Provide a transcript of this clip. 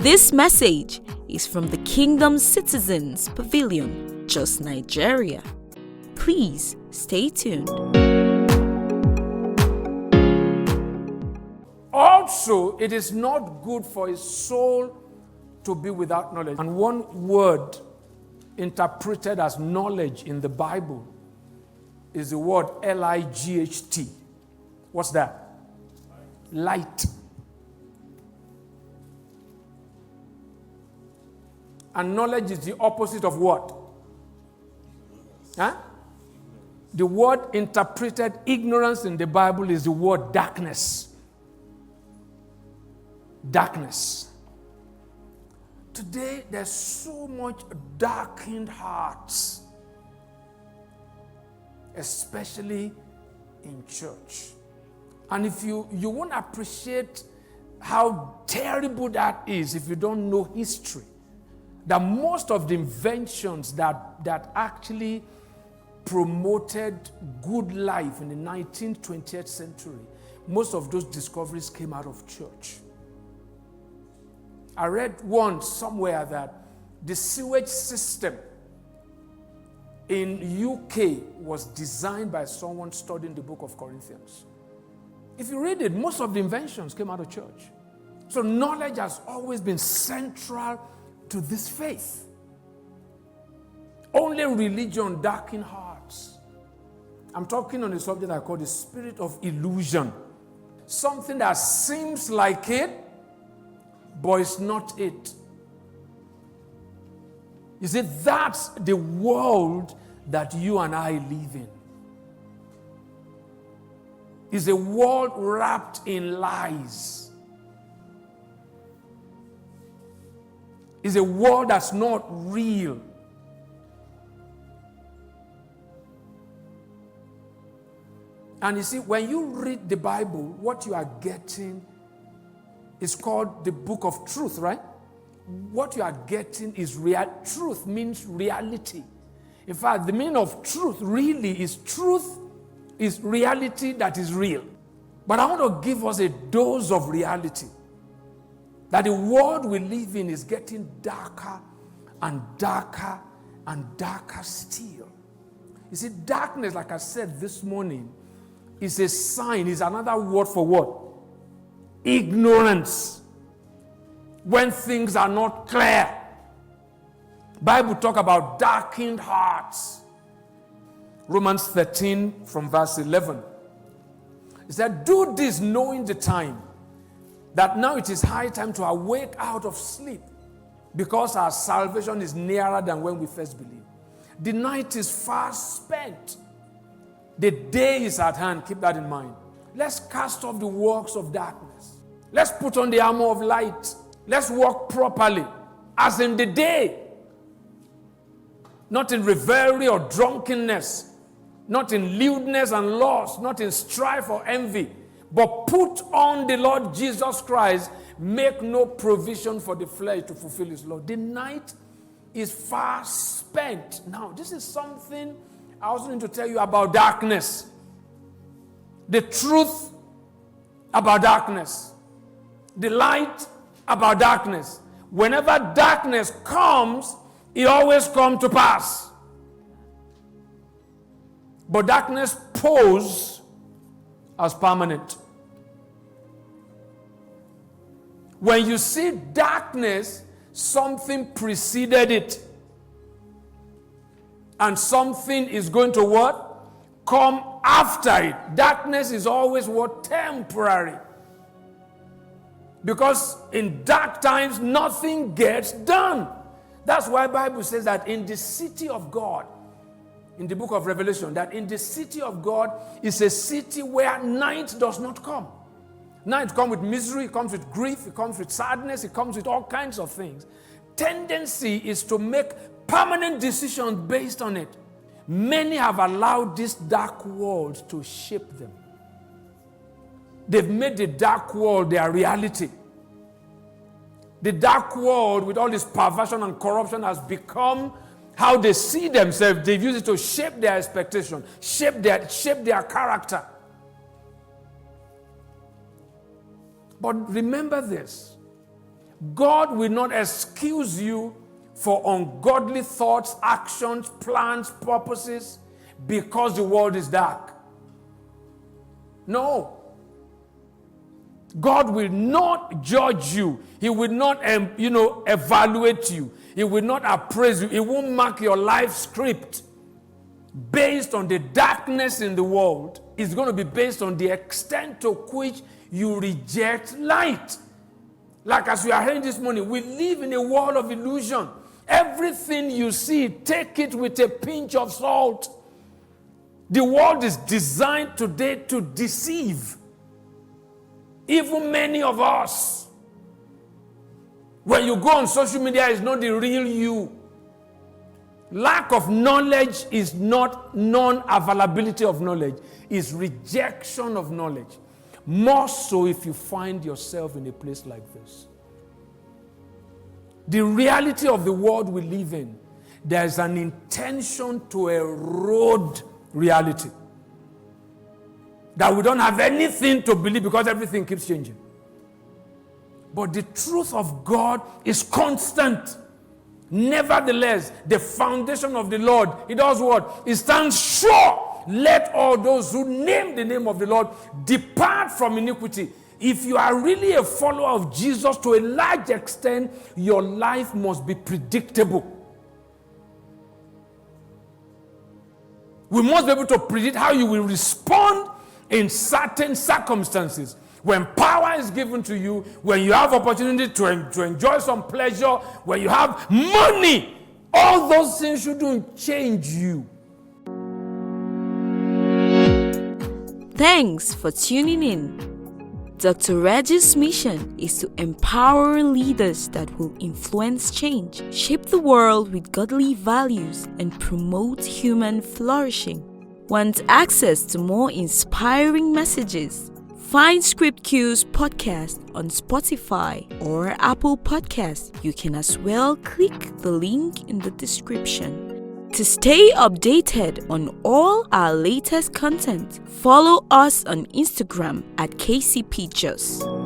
This message is from the Kingdom Citizens Pavilion, Jos, Nigeria. Please stay tuned. Also, it is not good for a soul to be without knowledge. And one word interpreted as knowledge in the Bible is the word Light. What's that? Light. And knowledge is the opposite of what? Huh? The word interpreted ignorance in the Bible is the word darkness. Darkness. Today, there's so much darkened hearts, especially in church. And if you won't appreciate how terrible that is if you don't know history, that most of the inventions that actually promoted good life in the 19th, 20th century, most of those discoveries came out of church. I read once somewhere that the sewage system in UK was designed by someone studying the book of Corinthians. If you read it, most of the inventions came out of church. So knowledge has always been central to this faith. Only religion darkens hearts. I'm talking on a subject I call the spirit of illusion. Something that seems like it, but it's not it. You see, that's the world that you and I live in. It's a world wrapped in lies. It's a world that's not real. And you see, when you read the Bible, what you are getting is called the book of truth, right? What you are getting is real. Truth means reality. In fact, the meaning of truth really is reality that is real. But I want to give us a dose of reality. That the world we live in is getting darker and darker and darker still. You see, darkness, like I said this morning, is a sign, is another word for what? Ignorance. When things are not clear. Bible talk about darkened hearts. Romans 13 from verse 11. It said, do this knowing the time, that now it is high time to awake out of sleep, because our salvation is nearer than when we first believed. The night is far spent. The day is at hand. Keep that in mind. Let's cast off the works of darkness. Let's put on the armor of light. Let's walk properly, as in the day. Not in revelry or drunkenness. Not in lewdness and lust. Not in strife or envy. But put on the Lord Jesus Christ. Make no provision for the flesh to fulfill his law. The night is far spent. Now, this is something I also need to tell you about darkness. The truth about darkness. The light about darkness. Whenever darkness comes, it always comes to pass. But darkness poses as permanent. When you see darkness, something preceded it. And something is going to what? Come after it. Darkness is always what? Temporary. Because in dark times, nothing gets done. That's why the Bible says that in the city of God, in the book of Revelation, that in the city of God is a city where night does not come. Night comes with misery, it comes with grief, it comes with sadness, it comes with all kinds of things. Tendency is to make permanent decisions based on it. Many have allowed this dark world to shape them. They've made the dark world their reality. The dark world, with all this perversion and corruption, has become how they see themselves. They've used it to shape their expectation, shape their character. But remember this. God will not excuse you for ungodly thoughts, actions, plans, purposes because the world is dark. No. God will not judge you. He will not, evaluate you. He will not appraise you. He won't mark your life script based on the darkness in the world. It's going to be based on the extent to which you reject light. Like as we are hearing this morning, we live in a world of illusion. Everything you see, take it with a pinch of salt. The world is designed today to deceive. Even many of us. When you go on social media, it's not the real you. Lack of knowledge is not non-availability of knowledge. It's rejection of knowledge. More so if you find yourself in a place like this. The reality of the world we live in, there's an intention to erode reality. That we don't have anything to believe because everything keeps changing. But the truth of God is constant. Nevertheless, the foundation of the Lord, it does what? It stands sure. Let all those who name the name of the Lord depart from iniquity. If you are really a follower of Jesus, to a large extent, your life must be predictable. We must be able to predict how you will respond in certain circumstances. When power is given to you, when you have opportunity to enjoy some pleasure, when you have money, all those things shouldn't change you. Thanks for tuning in. Dr. Reggie's mission is to empower leaders that will influence change, shape the world with godly values, and promote human flourishing. Want access to more inspiring messages? Find Script Q's podcast on Spotify or Apple Podcasts. You can as well click the link in the description. To stay updated on all our latest content, follow us on Instagram at KCPJus.